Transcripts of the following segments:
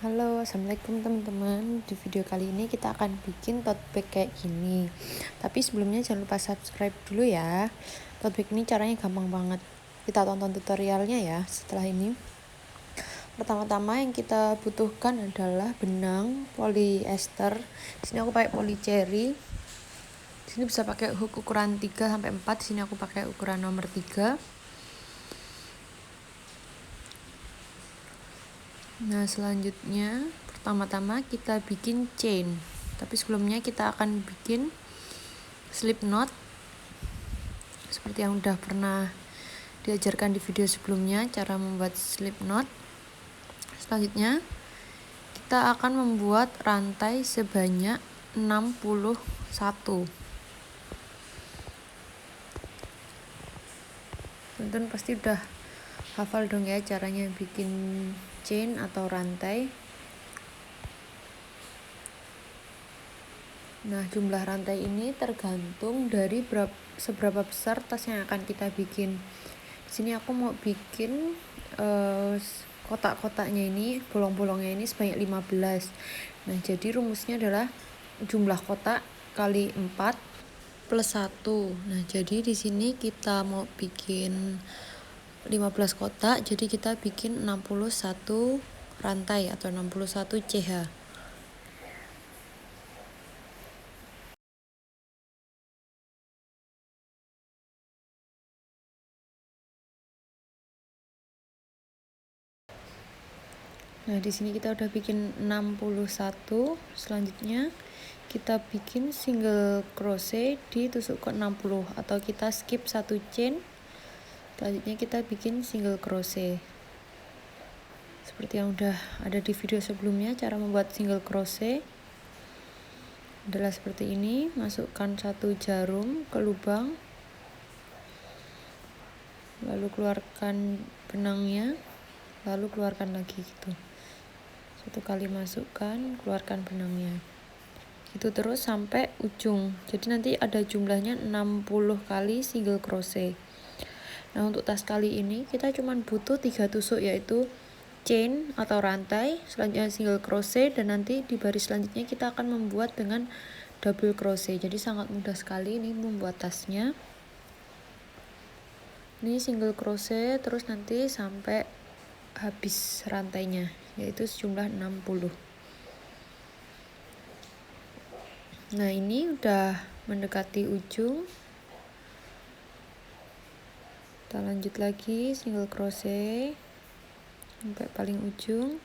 Halo, assalamualaikum teman-teman. Di video kali ini kita akan bikin tote bag kayak gini. Tapi sebelumnya jangan lupa subscribe dulu ya. Tote bag ini caranya gampang banget. Kita tonton tutorialnya ya setelah ini. Pertama-tama yang kita butuhkan adalah benang polyester. Di sini aku pakai polycherry. Di sini bisa pakai hook ukuran 3 sampai 4. Di sini aku pakai ukuran nomor 3. Nah, selanjutnya pertama-tama kita bikin chain. Tapi sebelumnya kita akan bikin slip knot seperti yang udah pernah diajarkan di video sebelumnya, cara membuat slip knot. Selanjutnya kita akan membuat rantai sebanyak 61. Teman-teman pasti udah hafal dong ya caranya bikin chain atau rantai. Nah, jumlah rantai ini tergantung dari seberapa besar tas yang akan kita bikin. Di sini aku mau bikin kotak-kotaknya ini, bolong-bolongnya ini sebanyak 15. Nah, jadi rumusnya adalah jumlah kotak kali 4 plus 1. Nah, jadi di sini kita mau bikin 15 kotak, jadi kita bikin 61 rantai atau 61 CH. Nah, di sini kita udah bikin 61. Selanjutnya kita bikin single crochet di tusuk ke 60 atau kita skip 1 chain. Selanjutnya kita bikin single crochet. Seperti yang udah ada di video sebelumnya, cara membuat single crochet adalah seperti ini. Masukkan 1 jarum ke lubang. Lalu keluarkan benangnya, lalu keluarkan lagi gitu. 1 kali masukkan, keluarkan benangnya. Itu terus sampai ujung. Jadi nanti ada jumlahnya 60 kali single crochet. Nah, untuk tas kali ini kita cuma butuh 3 tusuk, yaitu chain atau rantai, selanjutnya single crochet, dan nanti di baris selanjutnya kita akan membuat dengan double crochet. Jadi sangat mudah sekali ini membuat tasnya. Ini single crochet terus nanti sampai habis rantainya, yaitu sejumlah 60. Nah, ini udah mendekati ujung. Kita lanjut lagi single crochet sampai paling ujung.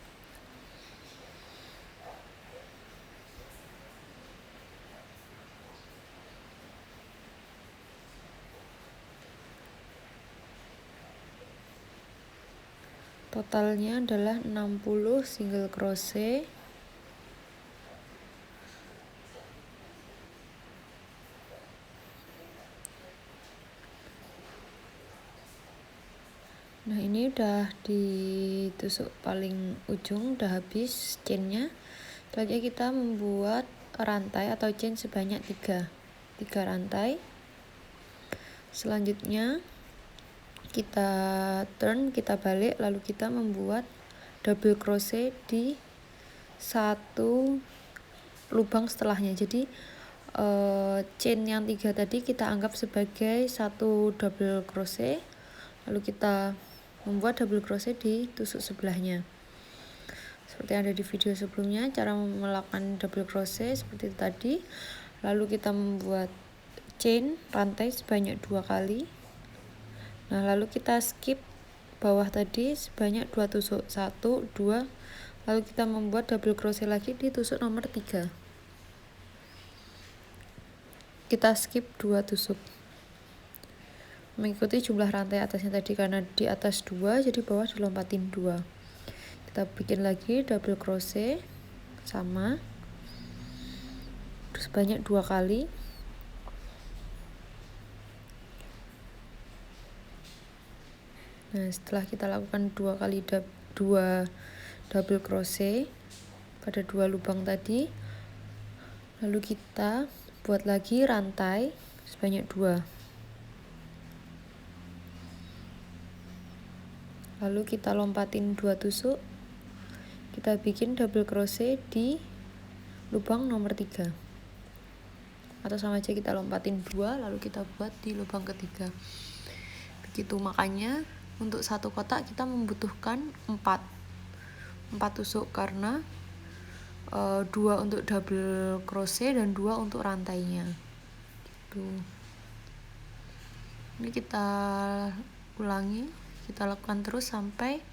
Totalnya adalah 60 single crochet. Nah, ini udah ditusuk paling ujung, udah habis chainnya. Selanjutnya kita membuat rantai atau chain sebanyak 3 rantai. Selanjutnya kita turn, kita balik, lalu kita membuat double crochet di 1 lubang setelahnya. Jadi chain yang 3 tadi kita anggap sebagai 1 double crochet, lalu kita membuat double crochet di tusuk sebelahnya. Seperti yang ada di video sebelumnya, cara melakukan double crochet seperti itu tadi. Lalu kita membuat chain rantai sebanyak 2 kali. Nah, lalu kita skip bawah tadi sebanyak 2 tusuk, 1, 2, lalu kita membuat double crochet lagi di tusuk nomor 3. Kita skip 2 tusuk, mengikuti jumlah rantai atasnya tadi, karena di atas 2 jadi bawah dilompatin 2. Kita bikin lagi double crochet sama sebanyak 2 kali. Nah, setelah kita lakukan 2 kali 2 double crochet pada 2 lubang tadi, lalu kita buat lagi rantai sebanyak 2. Lalu kita lompatin 2 tusuk, kita bikin double crochet di lubang nomor 3, atau sama aja kita lompatin 2 lalu kita buat di lubang ketiga. Begitu, makanya untuk satu kotak kita membutuhkan 4 tusuk, karena 2 untuk double crochet dan 2 untuk rantainya gitu. Ini kita ulangi, kita lakukan terus sampai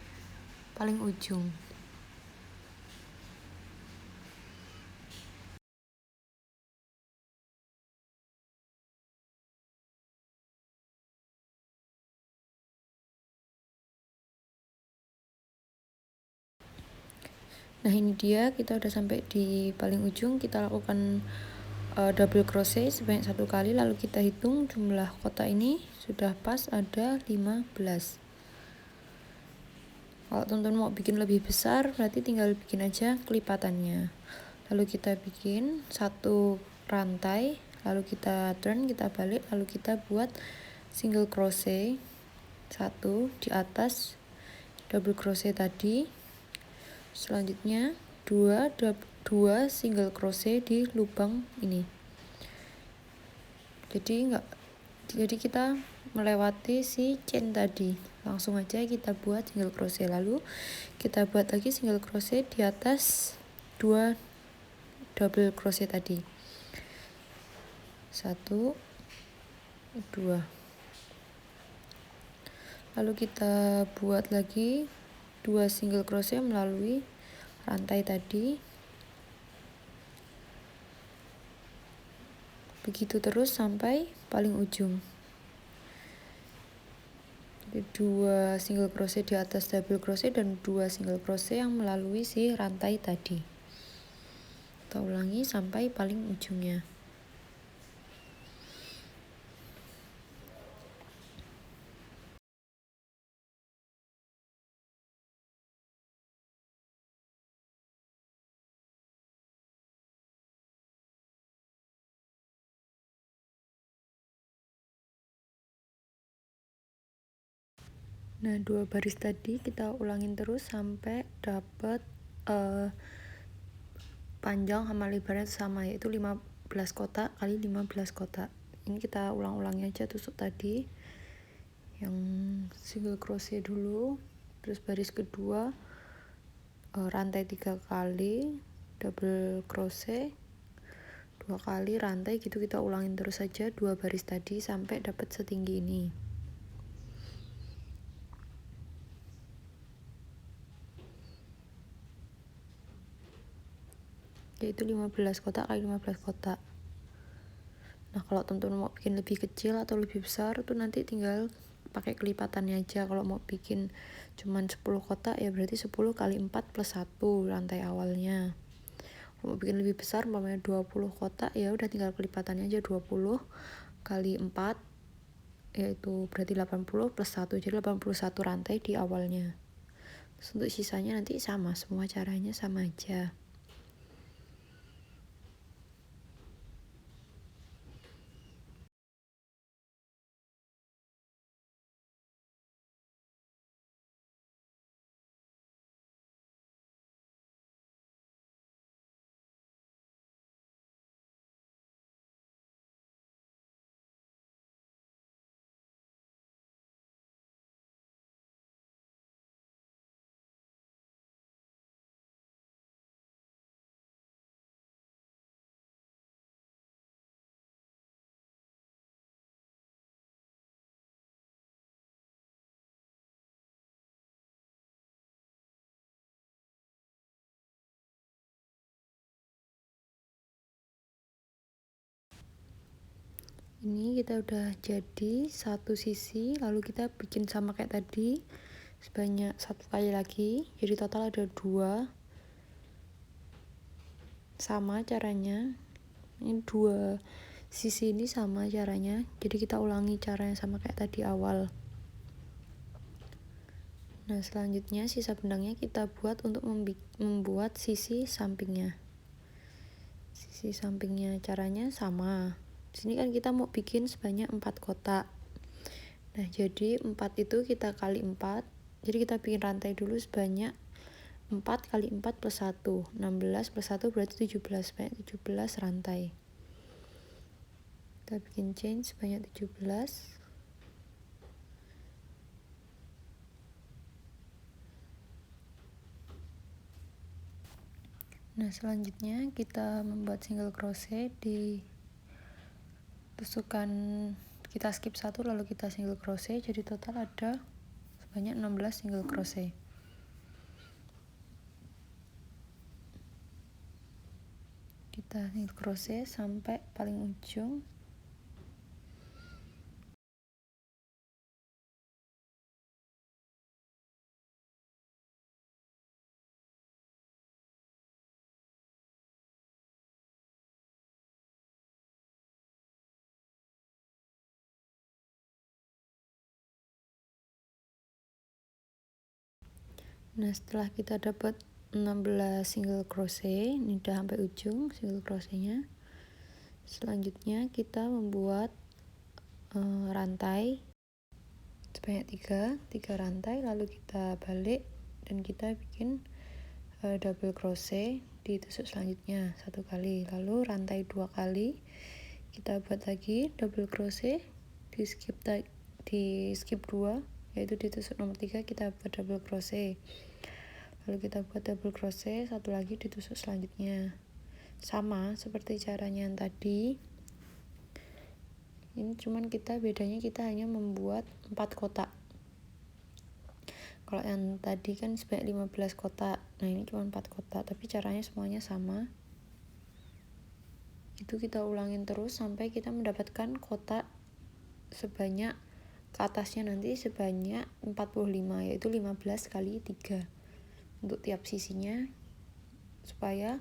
paling ujung. Nah ini dia, kita udah sampai di paling ujung. Kita lakukan double crochet sebanyak 1 kali, lalu kita hitung jumlah kotak ini sudah pas ada 15. Kalau teman-teman mau bikin lebih besar berarti tinggal bikin aja kelipatannya. Lalu kita bikin 1 rantai, lalu kita turn, kita balik, lalu kita buat single crochet 1 di atas double crochet tadi. Selanjutnya 2 single crochet di lubang ini. Jadi kita melewati si chain tadi, langsung aja kita buat single crochet, lalu kita buat lagi single crochet di atas 2 double crochet tadi. 1 2, lalu kita buat lagi 2 single crochet melalui rantai tadi. Begitu terus sampai paling ujung. Jadi 2 single crochet di atas double crochet dan 2 single crochet yang melalui si rantai tadi. Kita ulangi sampai paling ujungnya. Nah 2 baris tadi kita ulangin terus sampai dapat panjang sama lebarnya sama, yaitu 15 kotak kali 15 kotak. Ini kita ulang-ulangi aja tusuk tadi, yang single crochet dulu, terus baris kedua rantai 3 kali, double crochet 2 kali, rantai gitu. Kita ulangin terus saja 2 baris tadi sampai dapat setinggi ini. Yaitu 15 kotak kali 15 kotak. Nah kalau teman-teman mau bikin lebih kecil atau lebih besar tuh nanti tinggal pakai kelipatannya aja. Kalau mau bikin cuman 10 kotak ya berarti 10 kali 4 plus 1 rantai awalnya. Kalau mau bikin lebih besar umpamanya 20 kotak ya udah tinggal kelipatannya aja, 20 kali 4 yaitu berarti 80 plus 1, jadi 81 rantai di awalnya. Terus untuk sisanya nanti sama, semua caranya sama aja. Ini kita udah jadi satu sisi, lalu kita bikin sama kayak tadi sebanyak 1 kali lagi, jadi total ada 2. Sama caranya, ini 2 sisi ini sama caranya, jadi kita ulangi caranya sama kayak tadi awal. Nah selanjutnya sisa benangnya kita buat untuk membuat sisi sampingnya. Sisi sampingnya caranya sama. Di sini kan kita mau bikin sebanyak 4 kotak. Nah jadi 4 itu kita kali 4, jadi kita bikin rantai dulu sebanyak 4 kali 4 plus 1, 16 plus 1 berarti 17, banyak 17 rantai. Kita bikin chain sebanyak 17. Nah, selanjutnya kita membuat single crochet di tusukan, kita skip 1 lalu kita single crochet, jadi total ada sebanyak 16 single crochet. Kita single crochet sampai paling ujung. Nah, setelah kita dapat 16 single crochet, ini udah sampai ujung single crochetnya. Selanjutnya kita membuat rantai sebanyak 3 rantai, lalu kita balik dan kita bikin double crochet di tusuk selanjutnya 1 kali, lalu rantai 2 kali, kita buat lagi double crochet di skip 2, yaitu di tusuk nomor 3 kita buat double crochet, lalu kita buat double crochet 1 lagi di tusuk selanjutnya. Sama seperti caranya yang tadi, ini cuman bedanya kita hanya membuat 4 kotak. Kalau yang tadi kan sebanyak 15 kotak, nah ini cuma 4 kotak, tapi caranya semuanya sama. Itu kita ulangin terus sampai kita mendapatkan kotak sebanyak, ke atasnya nanti sebanyak 45, yaitu 15 kali 3 untuk tiap sisinya, supaya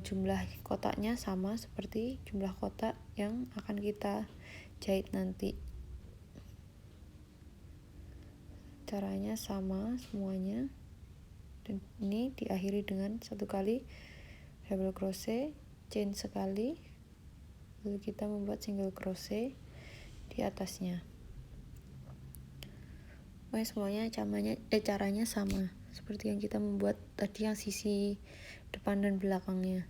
jumlah kotaknya sama seperti jumlah kotak yang akan kita jahit nanti. Caranya sama semuanya, dan ini diakhiri dengan 1 kali double crochet, chain sekali, lalu kita membuat single crochet di atasnya. Semuanya caranya sama seperti yang kita membuat tadi yang sisi depan dan belakangnya.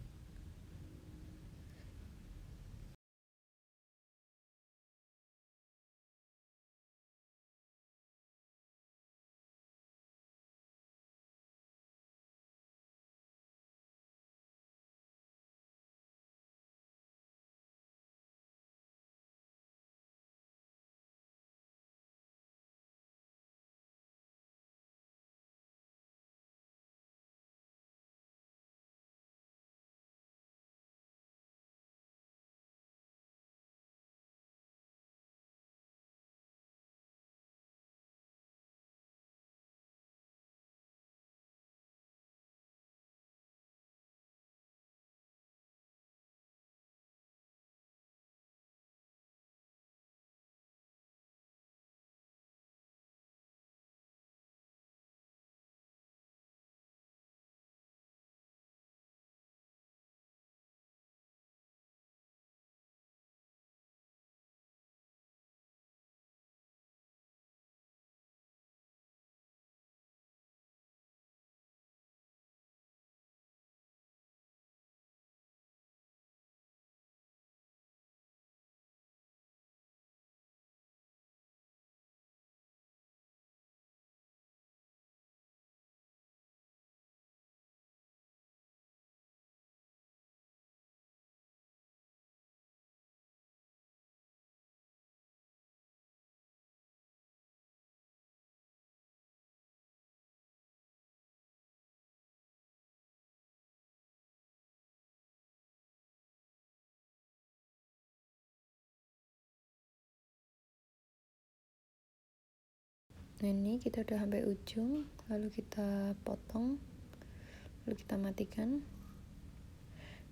Nah, ini kita udah sampai ujung, lalu kita potong, lalu kita matikan.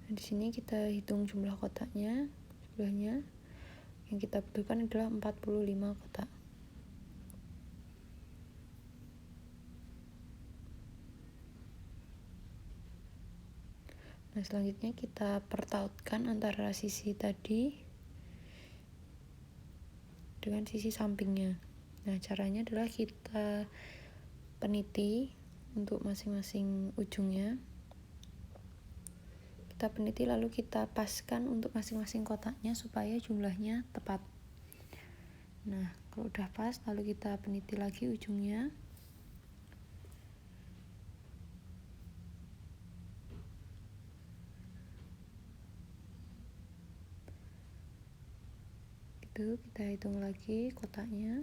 Nah, di sini kita hitung jumlah kotaknya sebelahnya. Yang kita butuhkan adalah 45 kotak. Nah, selanjutnya kita pertautkan antara sisi tadi dengan sisi sampingnya. Nah, caranya adalah kita peniti untuk masing-masing ujungnya. Kita peniti lalu kita paskan untuk masing-masing kotaknya supaya jumlahnya tepat. Nah, kalau udah pas lalu kita peniti lagi ujungnya. Itu kita hitung lagi kotaknya.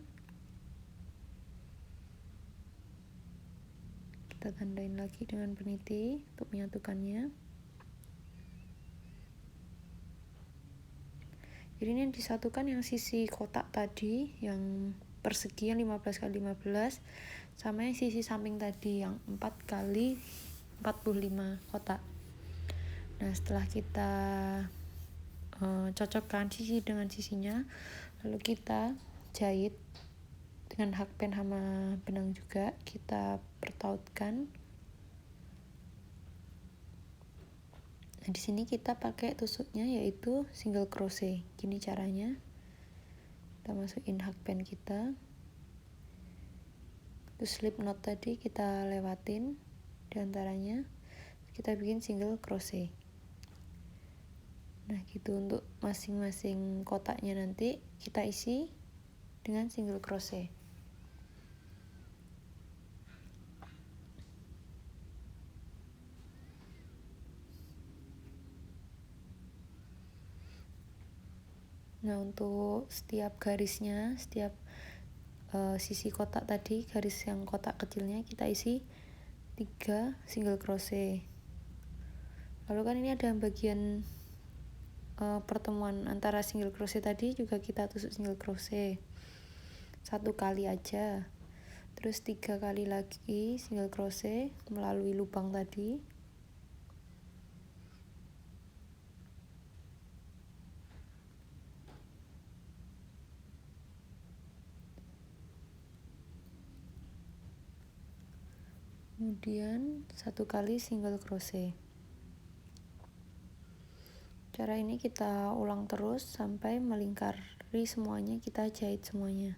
Kita tandain lagi dengan peniti untuk menyatukannya. Jadi ini disatukan yang sisi kotak tadi yang persegi yang 15 kali 15 sama yang sisi samping tadi yang 4 kali 45 kotak. Nah, setelah kita cocokkan sisi dengan sisinya, lalu kita jahit dengan hakpen sama benang juga, kita pertautkan. Nah, di sini kita pakai tusuknya yaitu single crochet. Gini caranya. Kita masukin hakpen kita. Terus slip knot tadi kita lewatin diantaranya. Kita bikin single crochet. Nah, gitu untuk masing-masing kotaknya nanti kita isi dengan single crochet. Nah, untuk setiap garisnya, setiap sisi kotak tadi, garis yang kotak kecilnya kita isi 3 single crochet. Lalu kan ini ada bagian pertemuan antara single crochet tadi juga kita tusuk single crochet 1 kali aja. Terus 3 kali lagi single crochet melalui lubang tadi. Kemudian 1 kali single crochet. Cara ini kita ulang terus sampai melingkari semuanya, kita jahit semuanya.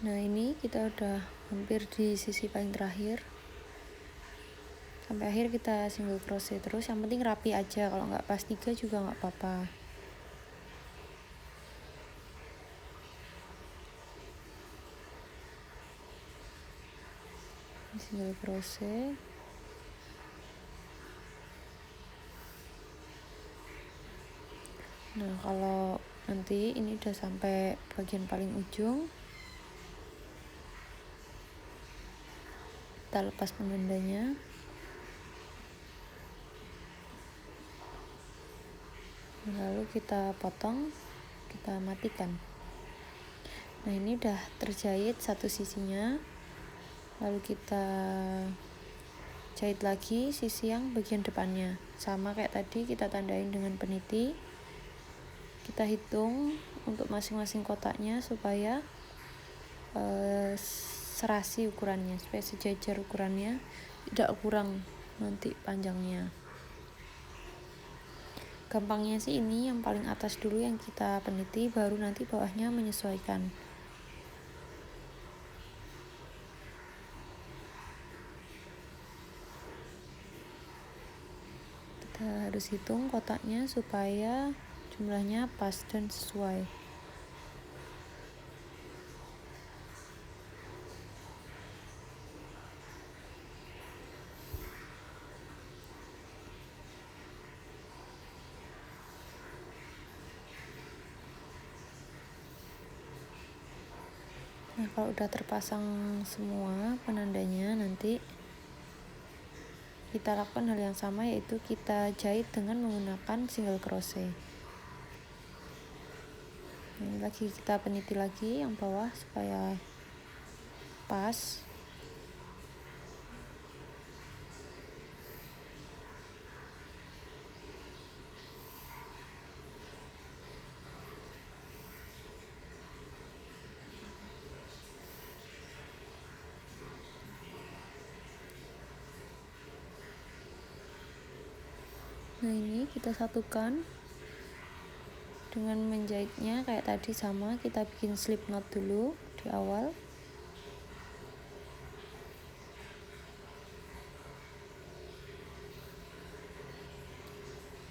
Nah ini kita udah hampir di sisi paling terakhir, sampai akhir kita single crochet terus, yang penting rapi aja, kalau nggak pas 3 juga nggak apa-apa. Single crochet. Nah kalau nanti ini udah sampai bagian paling ujung, kita lepas penandanya, lalu kita potong, kita matikan. Nah ini udah terjahit satu sisinya, lalu kita jahit lagi sisi yang bagian depannya, sama kayak tadi kita tandain dengan peniti. Kita hitung untuk masing-masing kotaknya supaya serasi ukurannya, supaya sejajar ukurannya, tidak kurang nanti panjangnya. Gampangnya sih ini yang paling atas dulu yang kita peniti, baru nanti bawahnya menyesuaikan. Kita harus hitung kotaknya supaya jumlahnya pas dan sesuai. Nah kalau udah terpasang semua penandanya, nanti kita lakukan hal yang sama, yaitu kita jahit dengan menggunakan single crochet. Nah, ini lagi kita peniti lagi yang bawah supaya pas. Nah ini kita satukan dengan menjahitnya kayak tadi, sama kita bikin slip knot dulu di awal.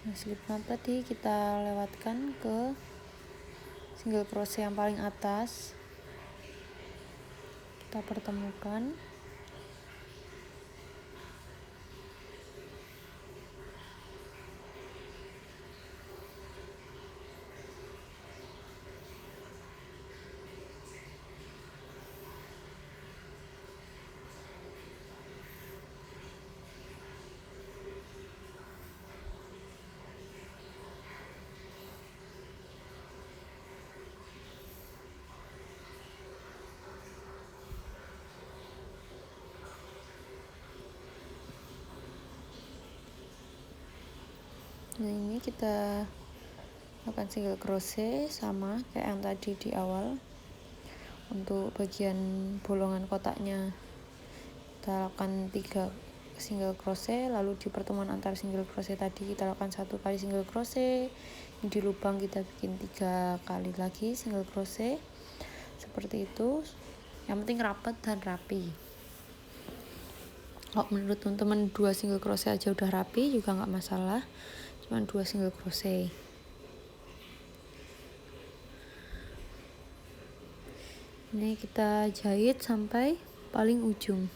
Nah slip knot tadi kita lewatkan ke single crochet yang paling atas, kita pertemukan. Nah ini kita lakukan single crochet sama kayak yang tadi di awal. Untuk bagian bolongan kotaknya kita lakukan 3 single crochet, lalu di pertemuan antar single crochet tadi kita lakukan 1 kali single crochet. Di lubang kita bikin 3 kali lagi single crochet, seperti itu. Yang penting rapat dan rapi. Kalau menurut teman-teman 2 single crochet aja udah rapi juga nggak masalah, cuma 2 single crochet. Ini kita jahit sampai paling ujung.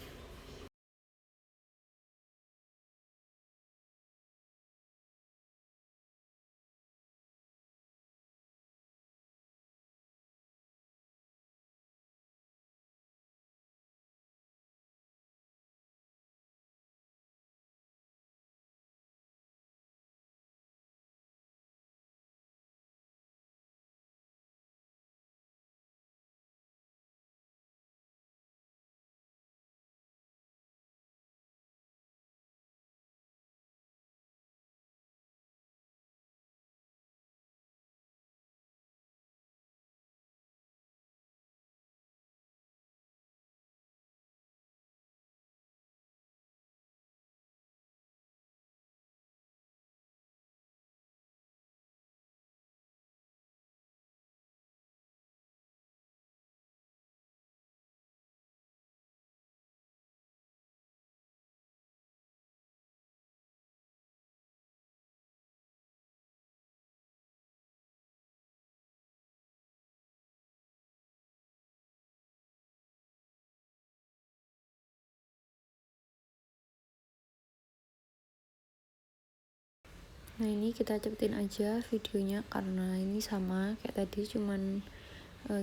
Nah ini kita cepetin aja videonya karena ini sama kayak tadi, cuman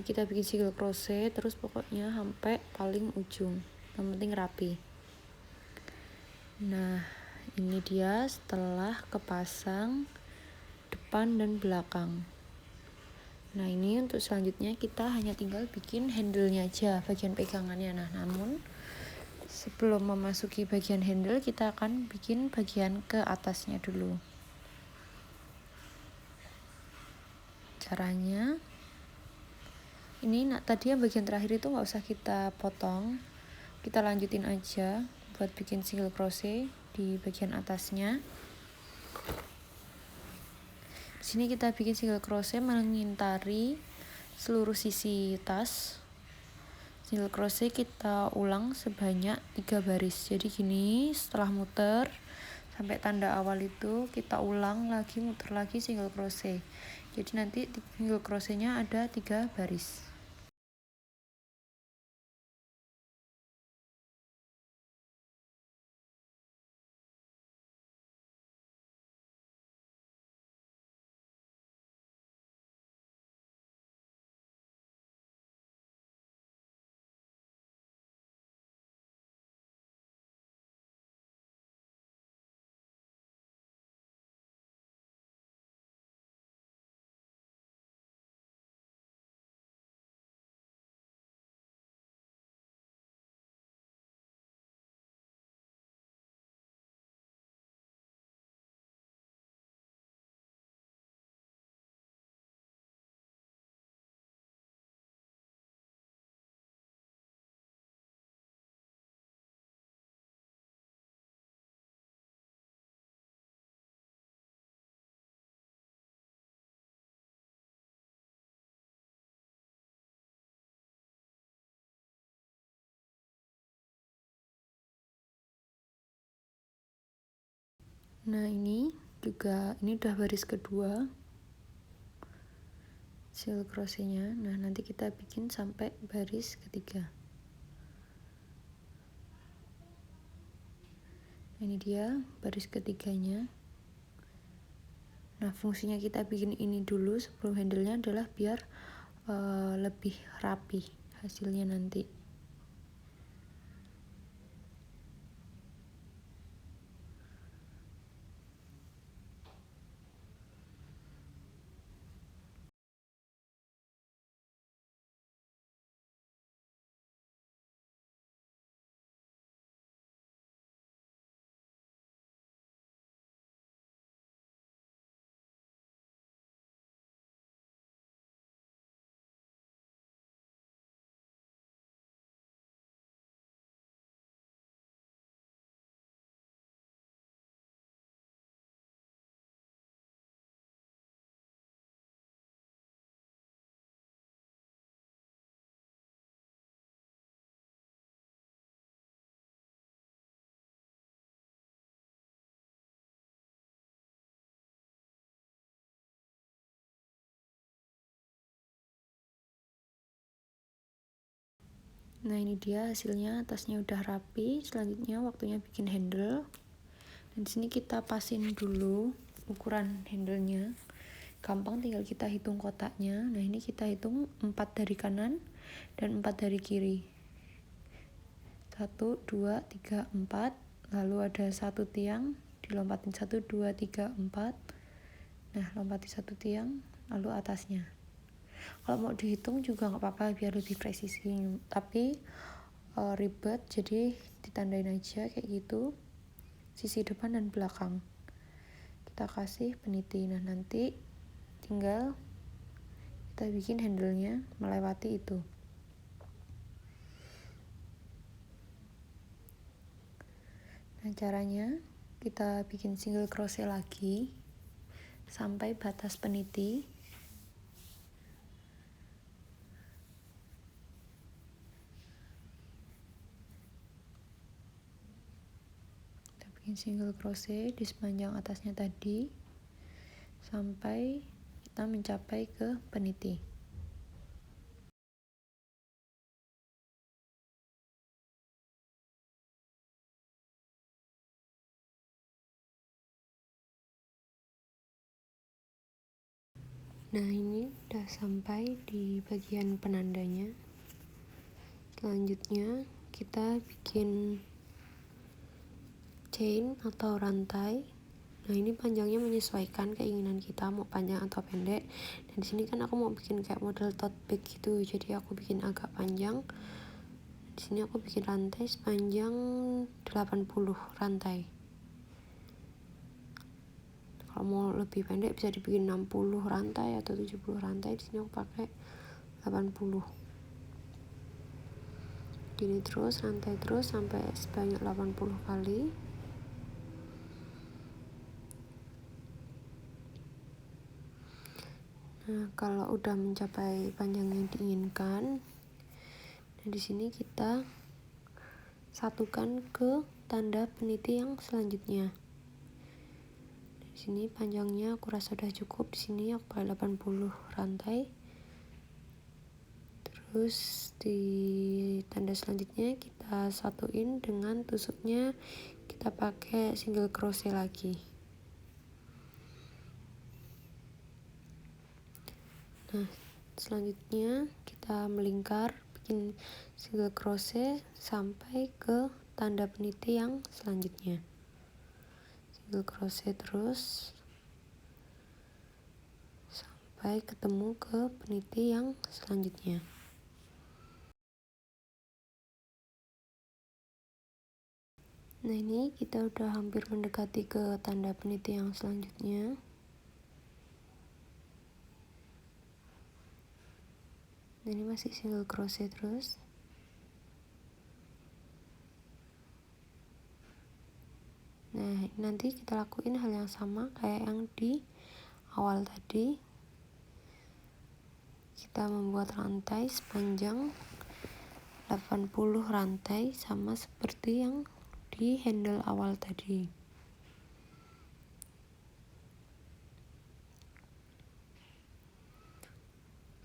kita bikin single crochet terus pokoknya sampai paling ujung, yang penting rapi. Nah ini dia setelah kepasang depan dan belakang. Nah ini untuk selanjutnya kita hanya tinggal bikin handle-nya aja, bagian pegangannya. Nah namun sebelum memasuki bagian handle kita akan bikin bagian ke atasnya dulu. Caranya ini, tadi yang bagian terakhir itu nggak usah kita potong, kita lanjutin aja buat bikin single crochet di bagian atasnya. Di sini kita bikin single crochet mengintari seluruh sisi tas. Single crochet kita ulang sebanyak 3 baris. Jadi gini, setelah muter sampai tanda awal itu kita ulang lagi, muter lagi single crochet. Jadi nanti single crochetnya ada 3 baris. Nah ini udah baris kedua single crochetnya. Nah nanti kita bikin sampai baris ketiga. Nah, ini dia baris ketiganya. Nah fungsinya kita bikin ini dulu sebelum handle-nya adalah biar lebih rapi hasilnya nanti. Nah ini dia hasilnya, tasnya udah rapi. Selanjutnya waktunya bikin handle. Dan di sini kita pasin dulu ukuran handle-nya. Gampang, tinggal kita hitung kotaknya. Nah ini kita hitung 4 dari kanan dan 4 dari kiri. 1, 2, 3, 4. Lalu ada 1 tiang, dilompatin 1, 2, 3, 4. Nah lompati 1 tiang, lalu atasnya. Kalau mau dihitung juga nggak apa-apa biar lebih presisi, tapi ribet, jadi ditandain aja kayak gitu sisi depan dan belakang. Kita kasih peniti. Nah nanti tinggal kita bikin handle-nya melewati itu. Nah caranya kita bikin single crochet lagi sampai batas peniti. Kita bikin single crochet di sepanjang atasnya tadi sampai kita mencapai ke peniti. Nah, ini udah sampai di bagian penandanya. Selanjutnya kita bikin chain atau rantai. Nah, ini panjangnya menyesuaikan keinginan kita mau panjang atau pendek. Dan di sini kan aku mau bikin kayak model tote bag gitu, jadi aku bikin agak panjang. Di sini aku bikin rantai sepanjang 80 rantai. Kalau mau lebih pendek bisa dibikin 60 rantai atau 70 rantai. Di sini aku pakai 80. Gini terus, rantai terus sampai sebanyak 80 kali. Nah, kalau udah mencapai panjang yang diinginkan, nah di sini kita satukan ke tanda peniti yang selanjutnya. Di sini panjangnya aku rasa udah cukup. Di sini aku pakai 80 rantai. Terus di tanda selanjutnya kita satuin dengan tusuknya, kita pakai single crochet lagi. Nah, selanjutnya kita melingkar, bikin single crochet sampai ke tanda peniti yang selanjutnya. Single crochet terus sampai ketemu ke peniti yang selanjutnya. Nah, ini kita udah hampir mendekati ke tanda peniti yang selanjutnya. Nah, ini masih single crochet terus. Nah, nanti kita lakuin hal yang sama kayak yang di awal tadi. Kita membuat rantai sepanjang 80 rantai sama seperti yang di handle awal tadi.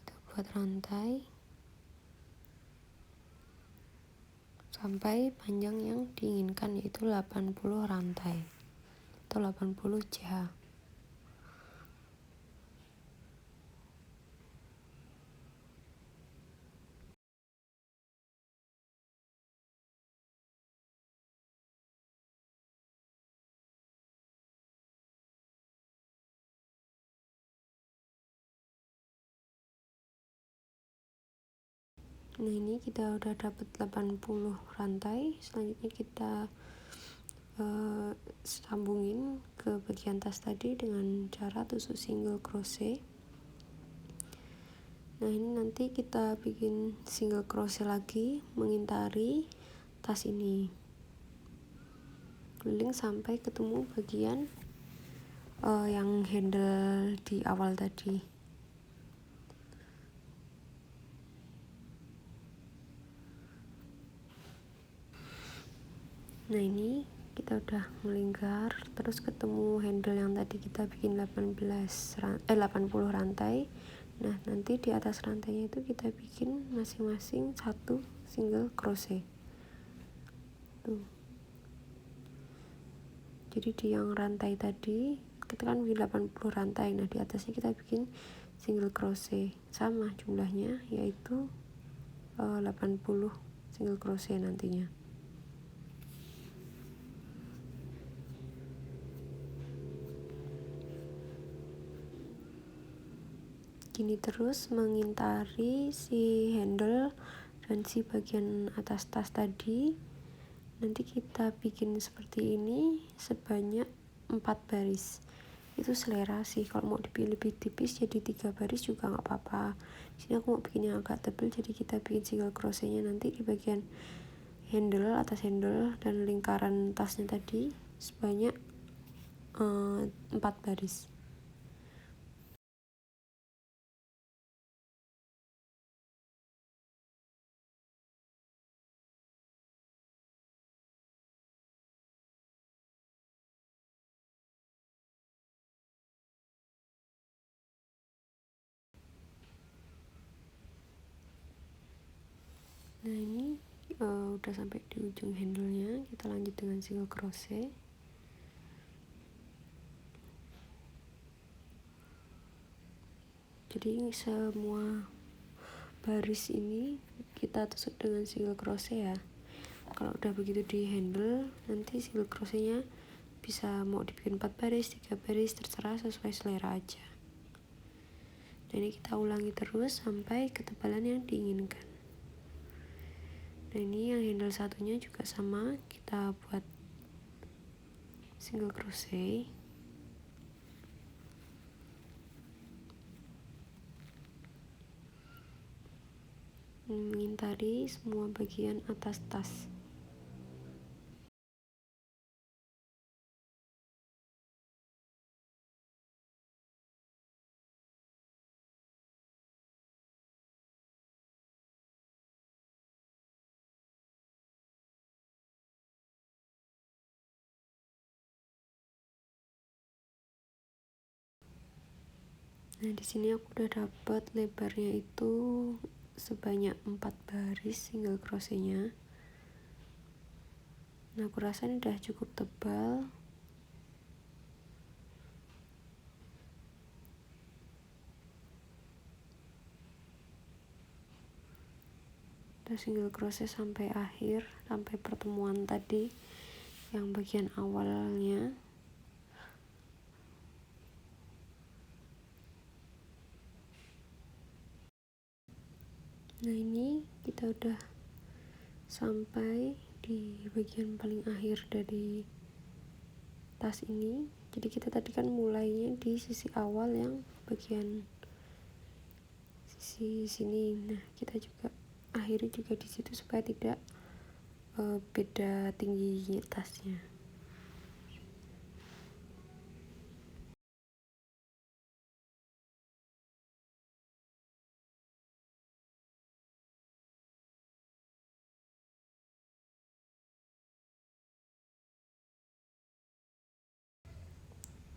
Kita buat rantai sampai panjang yang diinginkan, yaitu 80 rantai atau 80 JH. Nah, ini kita udah dapat 80 rantai. Selanjutnya kita sambungin ke bagian tas tadi dengan cara tusuk single crochet. Nah, ini nanti kita bikin single crochet lagi mengitari tas ini, keliling sampai ketemu bagian yang handle di awal tadi. Nah, ini kita udah melingkar terus ketemu handle yang tadi kita bikin 80 rantai. Nah, nanti di atas rantainya itu kita bikin masing-masing satu single crochet tuh. Jadi di yang rantai tadi kita kan bikin 80 rantai. Nah, di atasnya kita bikin single crochet sama jumlahnya, yaitu 80 single crochet nantinya. Gini terus mengitari si handle dan si bagian atas tas tadi. Nanti kita bikin seperti ini sebanyak 4 baris. Itu selera sih, kalau mau dipilih lebih tipis jadi 3 baris juga nggak apa-apa. Di sini aku mau bikin yang agak tebal, jadi kita bikin single crochetnya nanti di bagian handle, atas handle dan lingkaran tasnya tadi sebanyak 4 baris. Nah, ini udah sampai di ujung handlenya. Kita lanjut dengan single crochet. Jadi semua baris ini kita tusuk dengan single crochet ya. Kalau udah begitu di handle, nanti single crochetnya bisa mau dibikin 4 baris, 3 baris, terserah sesuai selera aja. Dan ini kita ulangi terus sampai ketebalan yang diinginkan. Nah ini yang handle satunya juga sama, kita buat single crochet. Mengintari semua bagian atas tas. Nah di sini aku udah dapat lebarnya itu sebanyak 4 baris single crochetnya. Nah aku rasa ini udah cukup tebal. Udah single crochet sampai akhir, sampai pertemuan tadi yang bagian awalnya. Nah ini kita udah sampai di bagian paling akhir dari tas ini. Jadi kita tadi kan mulainya di sisi awal yang bagian sisi sini. Nah kita juga akhiri juga di situ supaya tidak beda tinggi tasnya.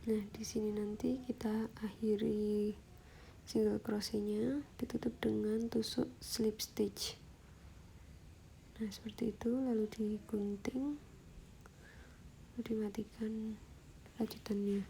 Nah di sini nanti kita akhiri single crochetnya, ditutup dengan tusuk slip stitch. Nah seperti itu, lalu digunting, lalu dimatikan lanjutannya.